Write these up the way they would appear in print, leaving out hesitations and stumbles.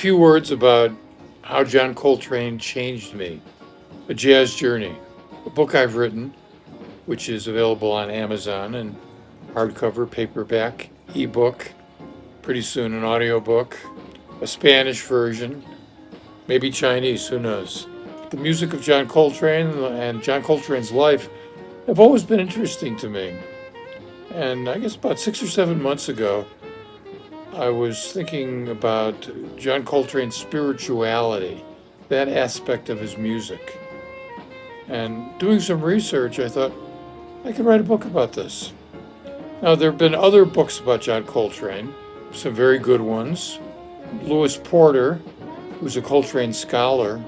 few words about how John Coltrane changed me, a jazz journey, a book I've written, which is available on Amazon and hardcover, paperback, ebook, pretty soon an audiobook, a Spanish version, maybe Chinese, who knows. The music of John Coltrane and John Coltrane's life have always been interesting to me. And I guess about 6 or 7 months ago, I was thinking about John Coltrane's spirituality, that aspect of his music. And doing some research, I thought I could write a book about this. Now, there have been other books about John Coltrane, some very good ones. Lewis Porter, who's a Coltrane scholar,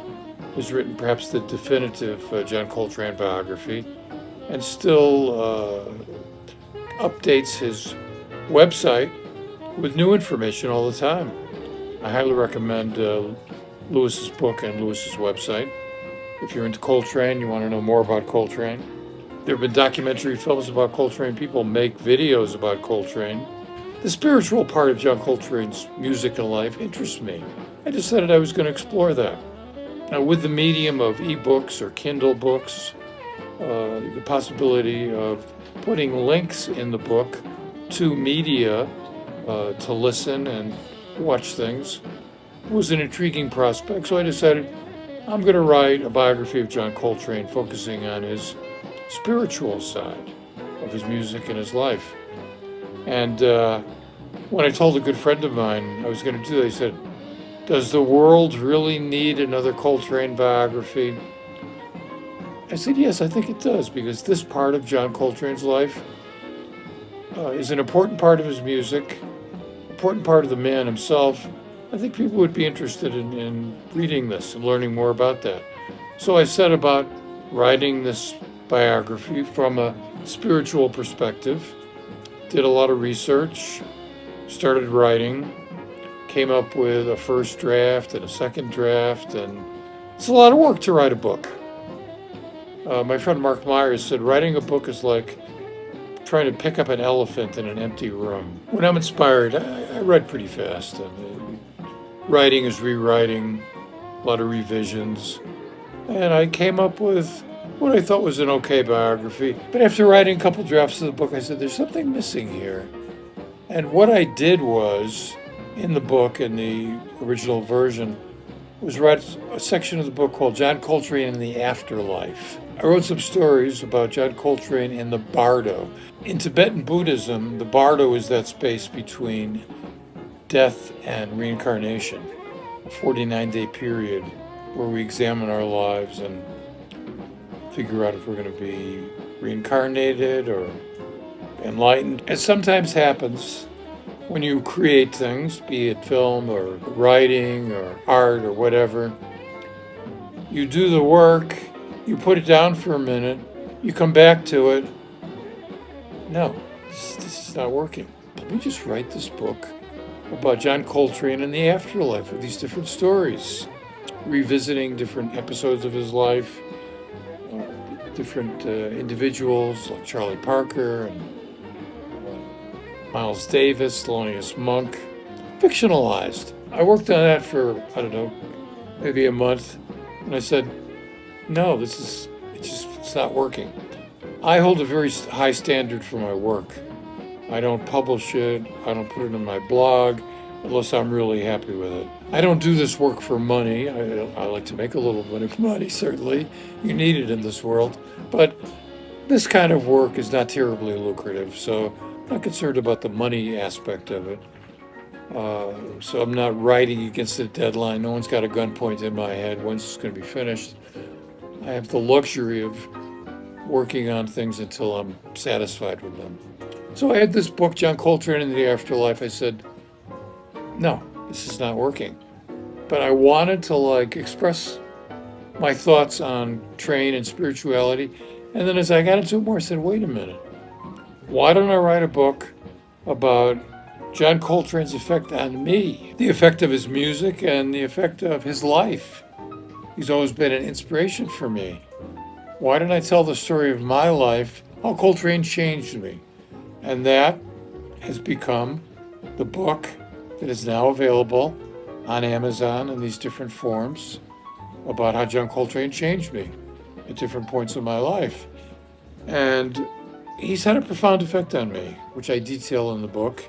has written perhaps the definitive John Coltrane biography and still updates his website with new information all the time. I highly recommend Lewis's book and Lewis's website. If you're into Coltrane, you want to know more about Coltrane. There have been documentary films about Coltrane. People make videos about Coltrane. The spiritual part of John Coltrane's music and life interests me. I decided I was going to explore that. Now, with the medium of ebooks or Kindle books, the possibility of putting links in the book to media to listen and watch things was an intriguing prospect. So I decided I'm going to write a biography of John Coltrane focusing on his spiritual side of his music and his life. And when I told a good friend of mine I was going to do that, he said, "Does the world really need another Coltrane biography?" I said, yes, I think it does, because this part of John Coltrane's life is an important part of his music, important part of the man himself. I think people would be interested in reading this and learning more about that. So I set about writing this biography from a spiritual perspective, did a lot of research, started writing, came up with a first draft and a second draft, and it's a lot of work to write a book. My friend Mark Myers said writing a book is like trying to pick up an elephant in an empty room. When I'm inspired, I write pretty fast. Writing is rewriting, a lot of revisions. And I came up with what I thought was an okay biography. But after writing a couple drafts of the book, I said, there's something missing here. And what I did was, in the book, in the original version, was write a section of the book called John Coltrane in the Afterlife. I wrote some stories about John Coltrane in the Bardo. In Tibetan Buddhism, the Bardo is that space between death and reincarnation, a 49-day period where we examine our lives and figure out if we're going to be reincarnated or enlightened. It sometimes happens when you create things, be it film or writing or art or whatever. You do the work, you put it down for a minute, you come back to it. No, this is not working. Let me just write this book about John Coltrane and the afterlife with these different stories, revisiting different episodes of his life, different individuals like Charlie Parker and Miles Davis, Thelonious Monk, fictionalized. I worked on that for, I don't know, maybe a month, and I said, no, it's not working. I hold a very high standard for my work. I don't publish it, I don't put it in my blog, unless I'm really happy with it. I don't do this work for money. I like to make a little bit of money, certainly. You need it in this world. But this kind of work is not terribly lucrative, so I'm not concerned about the money aspect of it. So I'm not writing against a deadline. No one's got a gun pointed in my head. When's it's going to be finished? I have the luxury of working on things until I'm satisfied with them. So I had this book, John Coltrane in the Afterlife. I said, no, this is not working. But I wanted to express my thoughts on Train and spirituality. And then as I got into it more, I said, wait a minute. Why don't I write a book about John Coltrane's effect on me, the effect of his music and the effect of his life? He's always been an inspiration for me. Why don't I tell the story of my life, how Coltrane changed me? And that has become the book that is now available on Amazon in these different forms about how John Coltrane changed me at different points in my life. And he's had a profound effect on me, which I detail in the book.